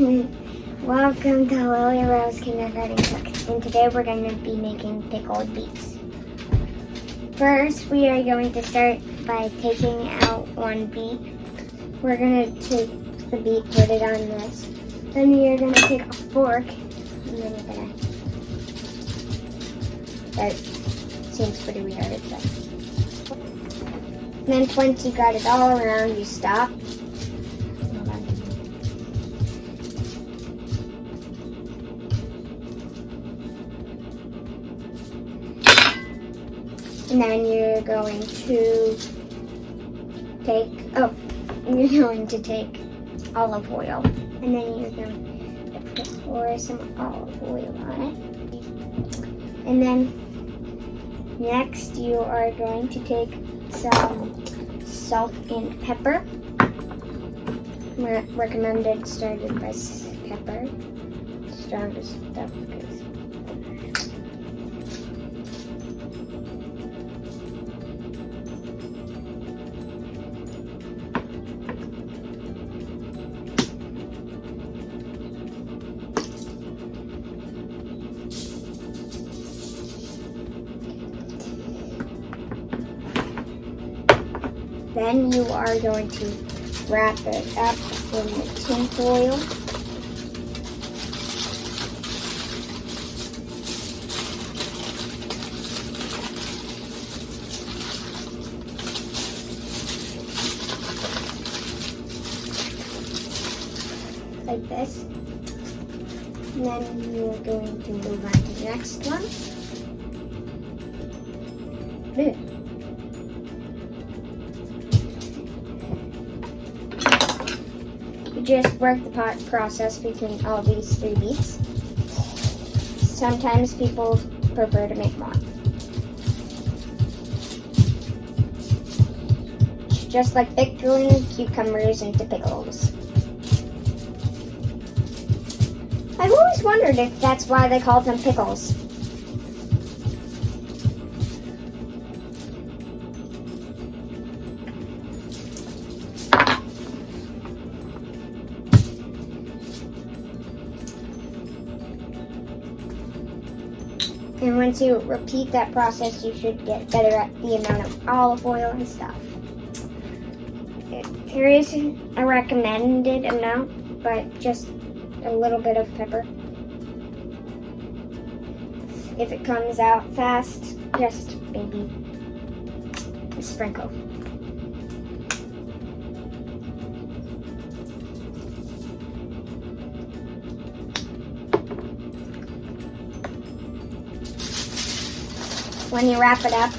Welcome to Lily Rose Kindergarten Cook, and today we're going to be making pickled beets. First, we are going to start by taking out one beet. We're going to take the beet, put it on this. Then you're going to take a fork, and then you're going to... That seems pretty weird, but... And then once you got it all around, you stop. And then you're going to take olive oil. And then you're going to pour some olive oil on it. And then next you are going to take some salt and pepper. Recommended started by pepper. Strongest stuff. Then you are going to wrap it up in the tin foil. Like this. And then you're going to move on to the next one. Just work the process between all these three beets. Sometimes people prefer to make more. It's just like pickling cucumbers into pickles. I've always wondered if that's why they call them pickles. And once you repeat that process, you should get better at the amount of olive oil and stuff. There is a recommended amount, but just a little bit of pepper. If it comes out fast, just maybe a sprinkle. When you wrap it up,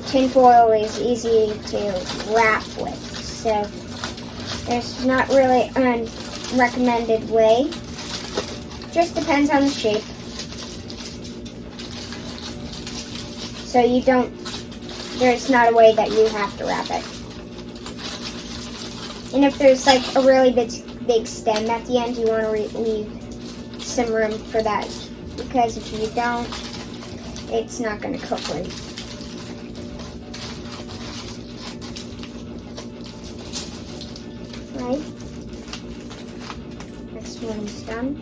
tin foil is easy to wrap with, so there's not really a recommended way. Just depends on the shape. So there's not a way that you have to wrap it. And if there's like a really big stem at the end, you want to leave some room for that, because if you don't, it's not going to cook right. Right? Next one's done.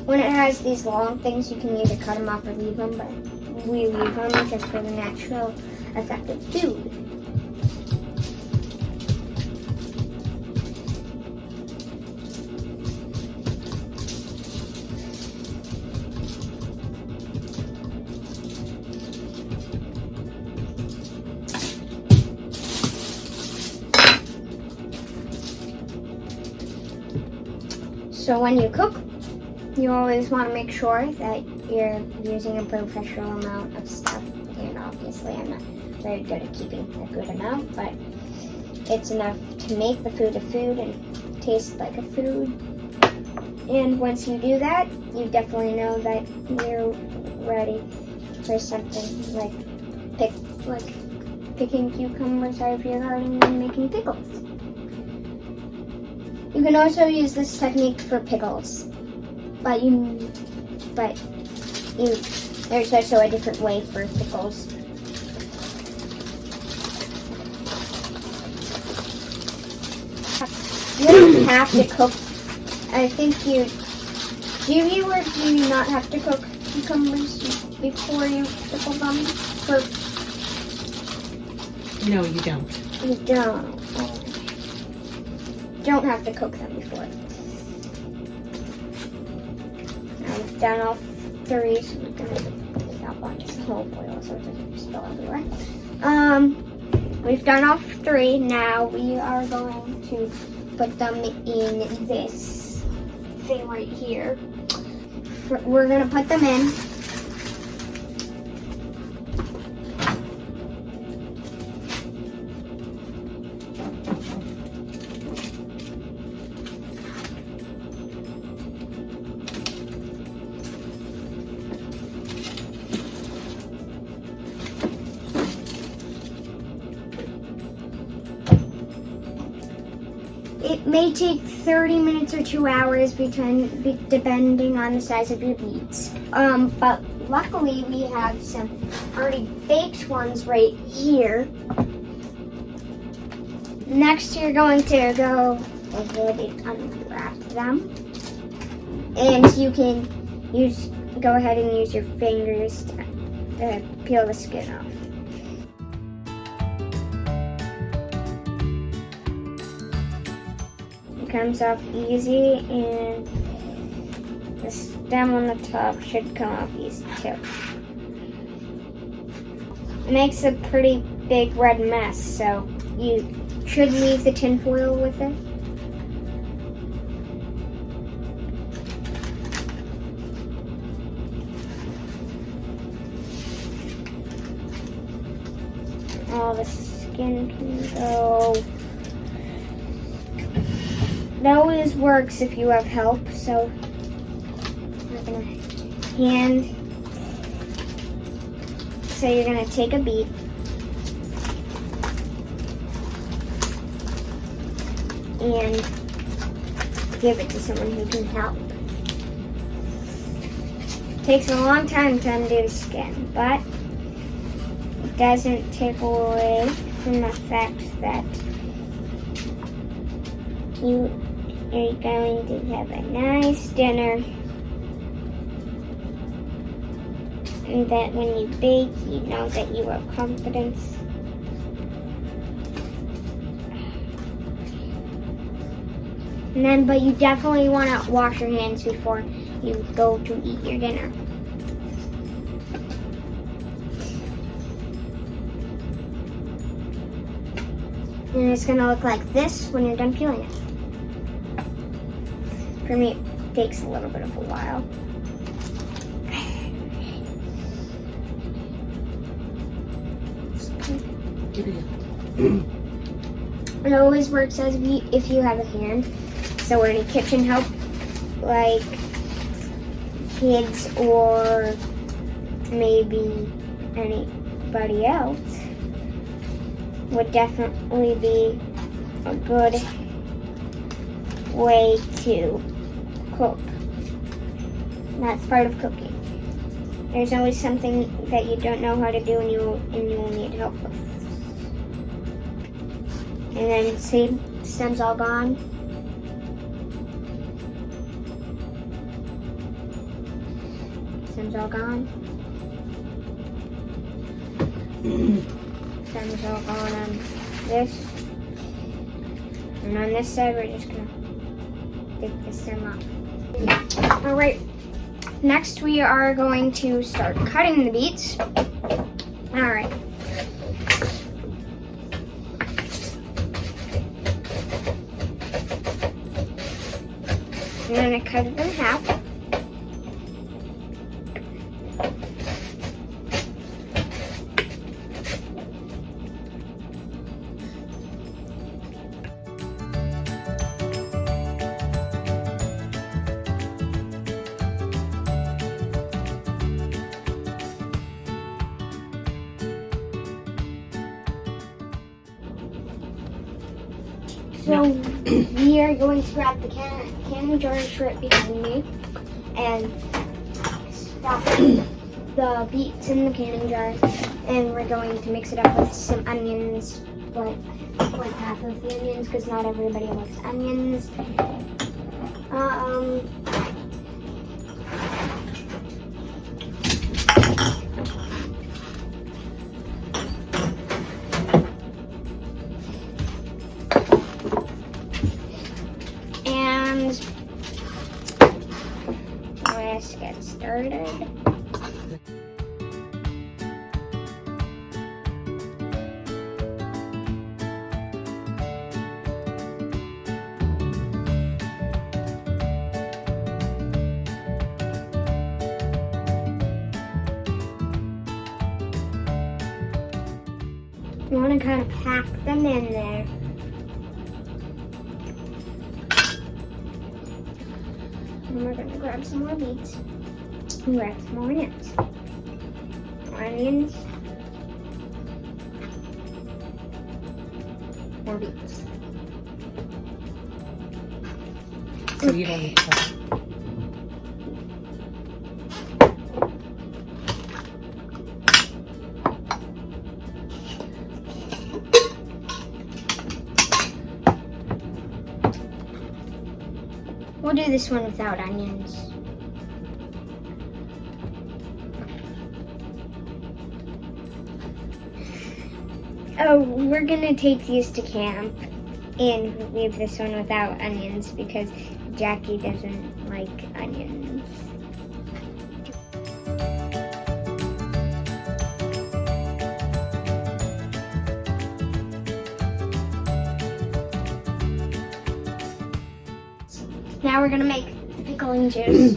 When it has these long things, you can either cut them off or leave them, but we leave them just for the natural effect of food. So when you cook, you always want to make sure that you're using a professional amount of stuff. And obviously I'm not very good at keeping a good amount, but it's enough to make the food a food and taste like a food. And once you do that, you definitely know that you're ready for something like picking cucumbers out of your garden and making pickles. You can also use this technique for pickles, but There's also a different way for pickles. You don't have to cook. I think do you or do you not have to cook cucumbers before you pickle them? No, you don't. You don't. Don't have to cook them before. Now we've done all 3, so we're gonna take that one just the whole boil so it doesn't spill everywhere. We've done all 3. Now we are going to put them in this thing right here. We're gonna put them in. It may take 30 minutes or 2 hours depending on the size of your beets. But luckily we have some already baked ones right here. Next you're going to go ahead and unwrap them. And you can go ahead and use your fingers to peel the skin off. Comes off easy, and the stem on the top should come off easy too. It makes a pretty big red mess, so you should leave the tin foil with it. All the skin can go. It always works if you have help, so we're gonna so you're gonna take a beet and give it to someone who can help. It takes a long time to undo the skin, but it doesn't take away from the fact that you are going to have a nice dinner, and that when you bake, you know that you have confidence. But you definitely want to wash your hands before you go to eat your dinner. And it's going to look like this when you're done peeling it. For me, it takes a little bit of a while. It always works as if you have a hand. So any kitchen help, like kids or maybe anybody else, would definitely be a good way to cook. That's part of cooking. There's always something that you don't know how to do and you will need help with. And then see, stem's all gone. Stem's all gone. Stem's all gone on this. And on this side, we're just gonna take the stem off. All right, next we are going to start cutting the beets. All right. I'm gonna cut it in half. So we are going to grab the canning jar and right behind me and stop the beets in the canning jar, and we're going to mix it up with some onions, like half of the onions, because not everybody likes onions. And let's get started. You want to kind of pack them in there. And we're going to grab some more beets and grab some more onions. More beets. So you don't need to. We'll do this one without onions. Oh, we're gonna take these to camp and leave this one without onions because Jackie doesn't like onions. Now we're gonna make the pickling juice.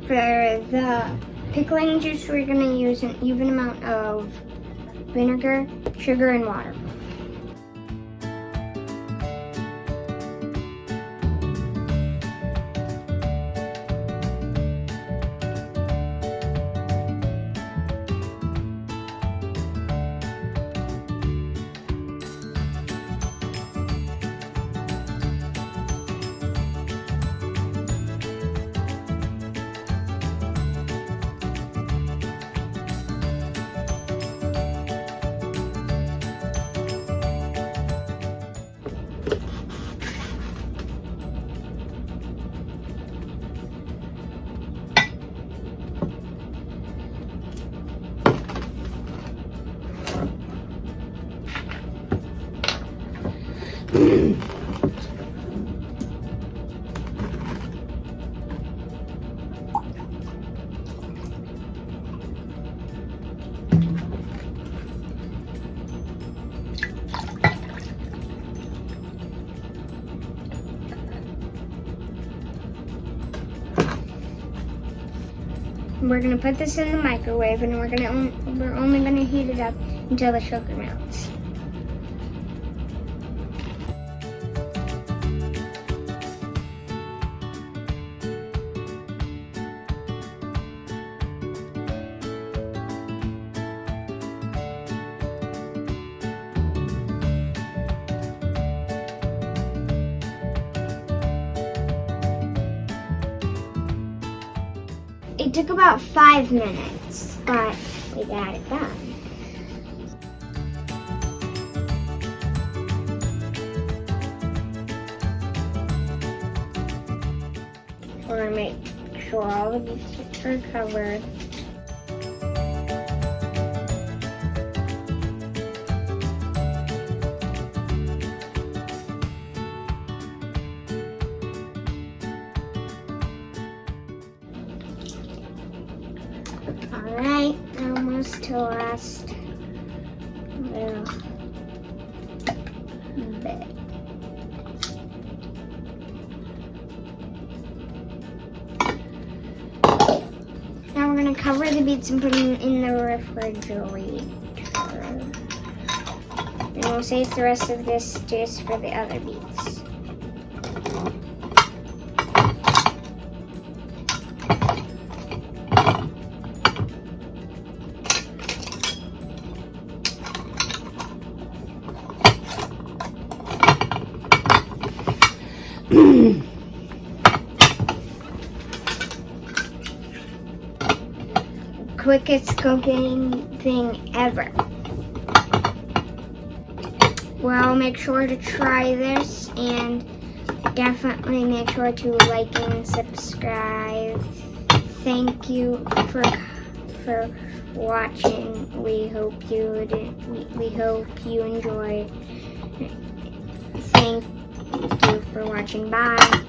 For the pickling juice, we're going to use an even amount of vinegar, sugar, and water. We're gonna put this in the microwave, and we're only gonna heat it up until the sugar melts. It took about 5 minutes, but we got it done. We're gonna make sure all the beets are covered. Alright, almost to the last little bit. cover the beets and put them in the refrigerator. And we'll save the rest of this juice for the other beets. Quickest cooking thing ever. Well, make sure to try this and definitely make sure to like and subscribe. Thank you for watching. We hope you enjoyed. Thank you for watching. Bye.